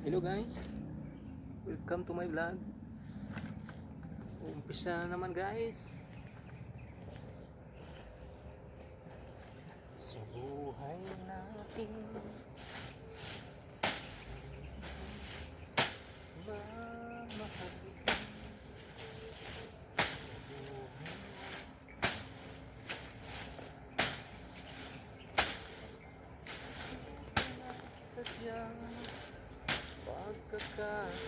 Hello guys, welcome to my vlog. Umpisa na naman guys. Sa buhay natin mamahalin sadyang pagkakataon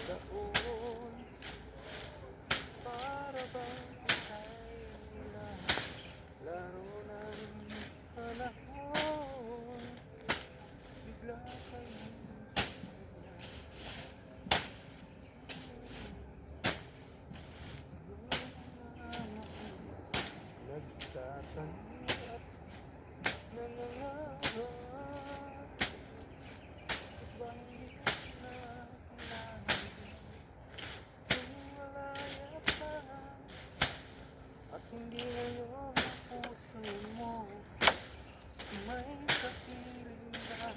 para bang tayo na laro ng panahon bigla kayo nagtatanggap na nangahat bang hindi ngayon ang puso mo may kapiling na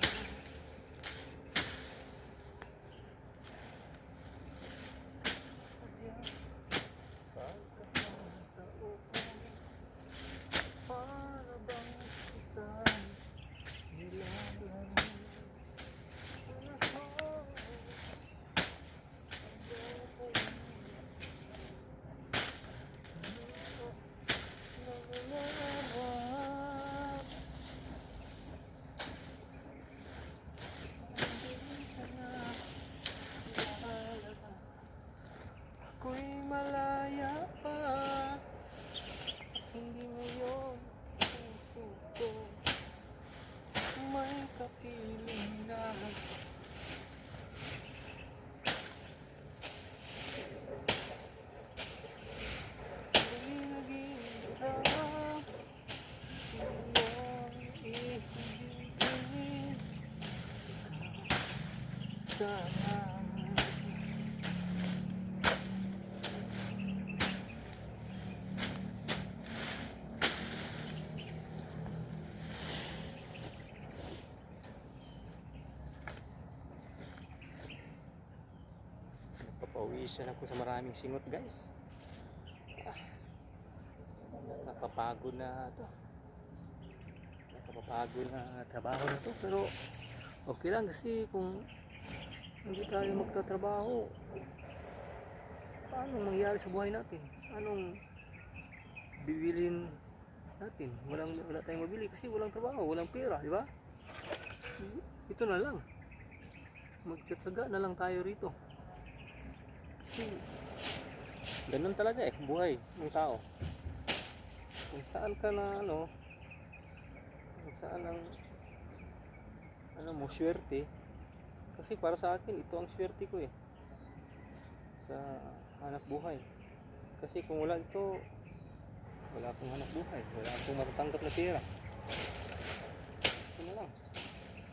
sadyang pagkakataon para bang kita'y nilalang panahon ako'y malaya pa at hindi ngayon puso ko may kapiling na hindi naging harap iyong ihigit sana. Papawisan ako sa maraming singot guys. Nakapapagod na to. Nakapapagod na trabaho na to. Pero okay lang kasi kung hindi tayo magtatrabaho, paano mangyayari sa buhay natin? Anong bibilin natin? Wala tayong mabili kasi walang trabaho, walang pera, di ba? Ito na lang. Magtsatsaga na lang tayo rito. Ganun talaga buhay ng tao. Kung saan ka na kung saan ang mo swerte. Kasi para sa akin ito ang swerte ko sa hanap buhay. Kasi kung wala ito, wala akong hanap buhay, wala akong matatanggap na pera. Ito na lang,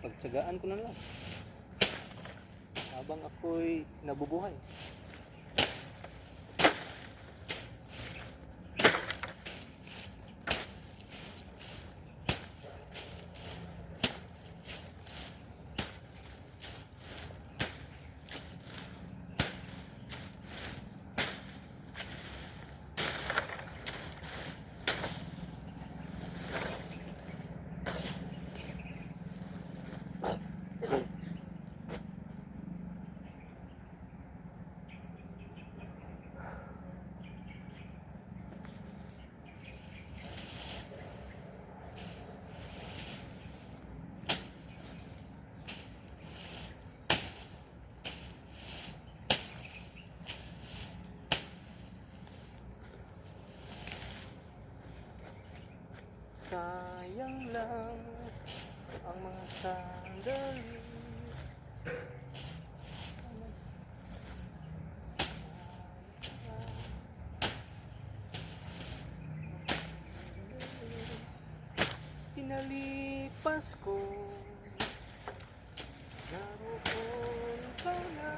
pagtsagaan ko na lang habang ako'y nabubuhay. Sayang lang ang mga sandali pinalipas ko, naroon ka na.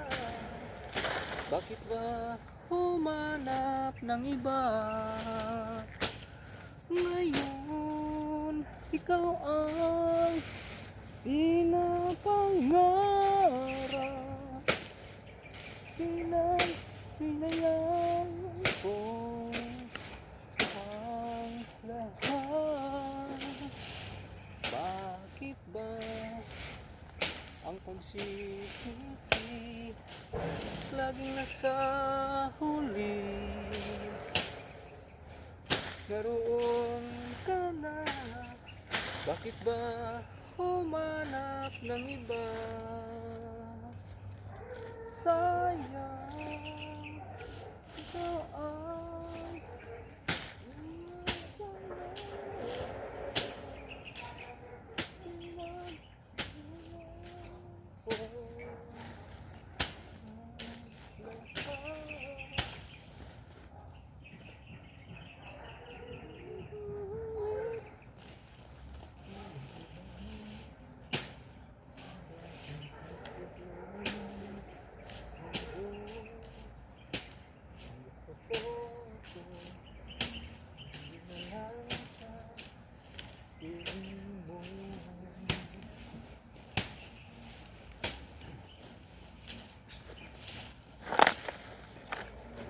Bakit ba humanap ng iba? Ngayon ikaw ang pinapangarap. ang pagsisisi laging nasa huli. Naroon ka na, bakit ba humanap ng iba? Sayang, ikaw ay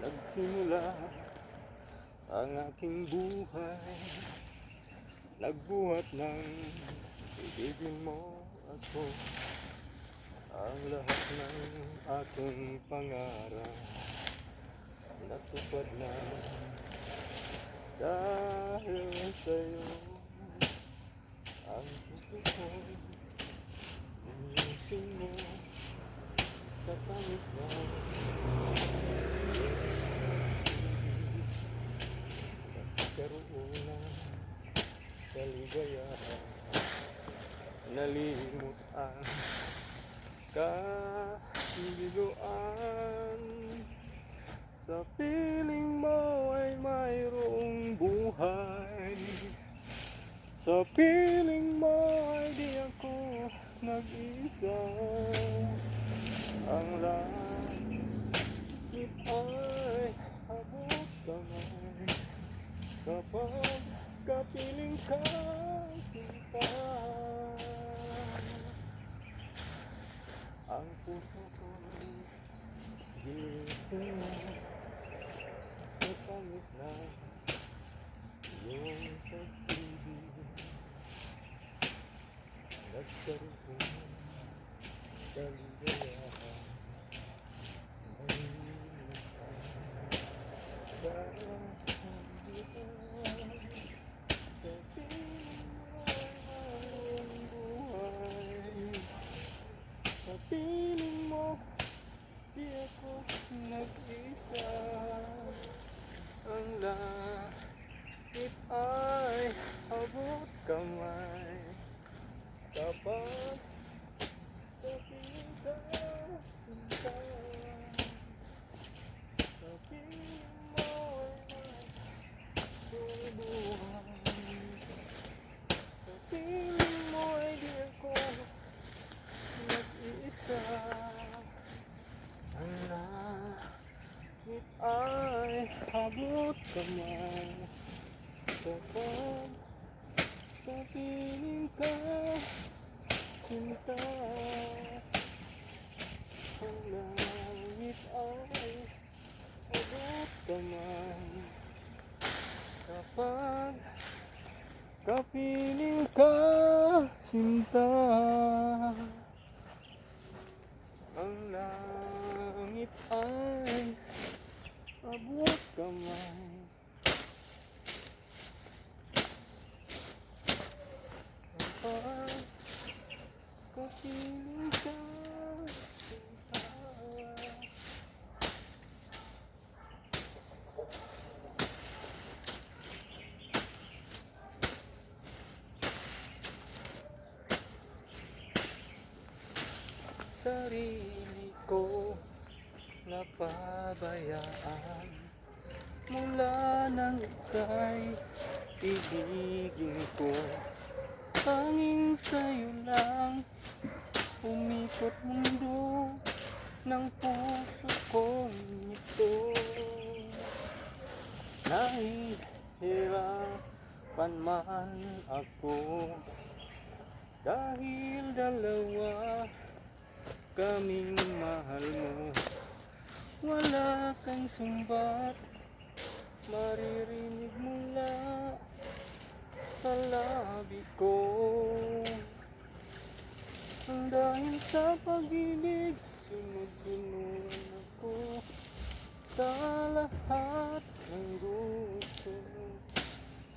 nagsimula ang aking buhay, nagbuhat ng ibigin mo ako, ang lahat ng aking pangarap natupad na dahil sa'yo. Ang puso ko inisin mo sa tamis na nagkaroon na kaligayahan, nalimot ang kabiluan. Sa piling mo ay mayroong buhay, sa piling mo ay di ako nag-isa. Ang langit ay abot kamay kapag kapiling ka kita. Ang puso ko'y gising sa tamis na iyong pag-ibig, nagkaroon kaligayahan, sa piling mo di ako nag-isa. Ang langit ay abot kamay kapag kapiling ka sinta. Sa piling mo ay mayroong buhay, sa piling mo ay di ako nag-iisa. Ang langit ay abot kamay kapag kapiling ka sinta. Ang langit ay abot kamay kapag kapiling ka sinta. Ang langit ay abot kamay kapag kapiling ka sinta. Sarili ko napabayaan mula nang ika'y ibigin ko. Tanging sa'yo lang umikot mundo ng puso kong ito. Nahihirapan man ako dahil dalawa kaming mahal mo. Wala kang sumbat maririnig mula sa labi ko. Ang dahil sa pag-ibig, sunod-sunuran ako sa lahat ng gusto mo.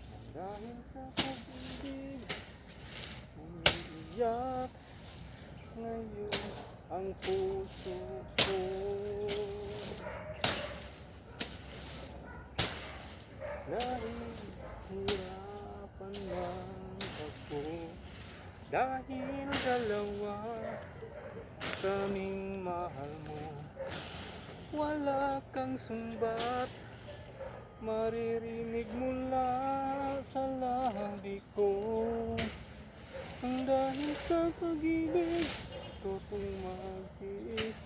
Ang dahil sa pag-ibig, umiiyak ngayon ang puso ko. Dahil hirapan man ako, dahil dalawa kaming mahal mo. Wala kang sumbat, maririnig mula sa labi ko. Ang dahil sa pag-ibig, totong magtiis.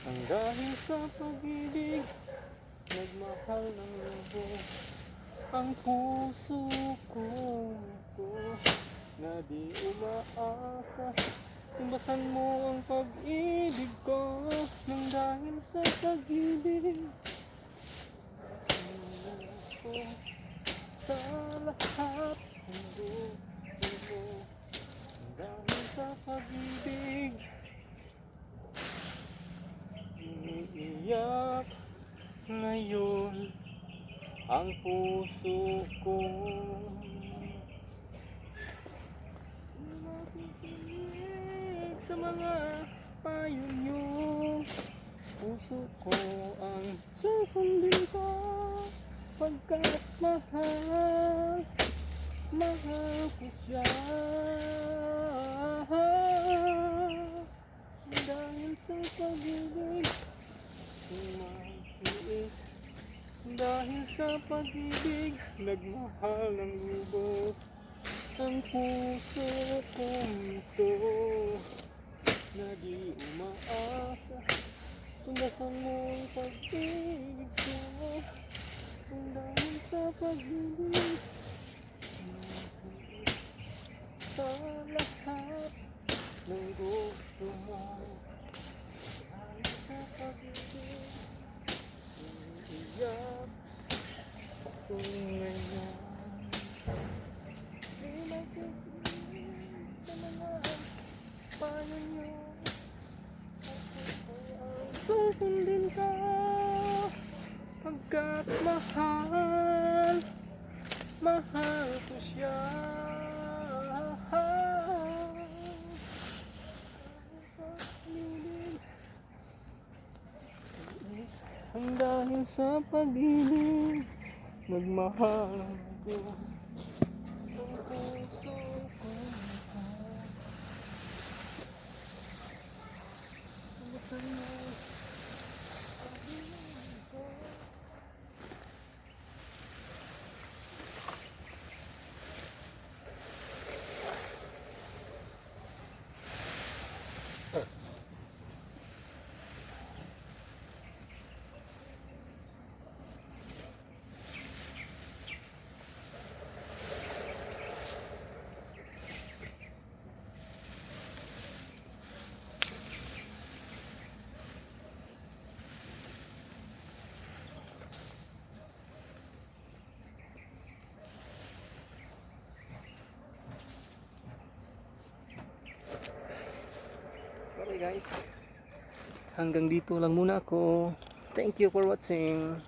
Ang dahil sa pag-ibig, nagmahal ng lubos ang puso ko, na di umaasa. Tumbasan mo ang pag-ibig ko, nang dahil sa pag-ibig ko sa lahat ng gusto mo. Nang dahil sa pag-ibig, umiiyak ngayon ang puso ko. Makikinig sa mga payo nyo, puso ko ang susundin ko, pagkat mahal ko siya. Dahil sa pag-ibig, magtiis. Dahil sa pag-ibig, nagmahal ng lubos ang puso kong ito, na di umaasa. Tundasan mo ang pag-ibig ko, kung dahil sa pag-ibig, sa lahat ng gusto mo. Dahil sa pag-ibig, iyak ko ngayon. Di makikinig sa mga payo nyo, susundin ka, pagkat mahal ko siya. Ang dahil sa pag-ibig, nagmahal ko ang puso ko. Tumbasan mo ang pag-ibig ko. Okay guys, hanggang dito lang muna ako. Thank you for watching.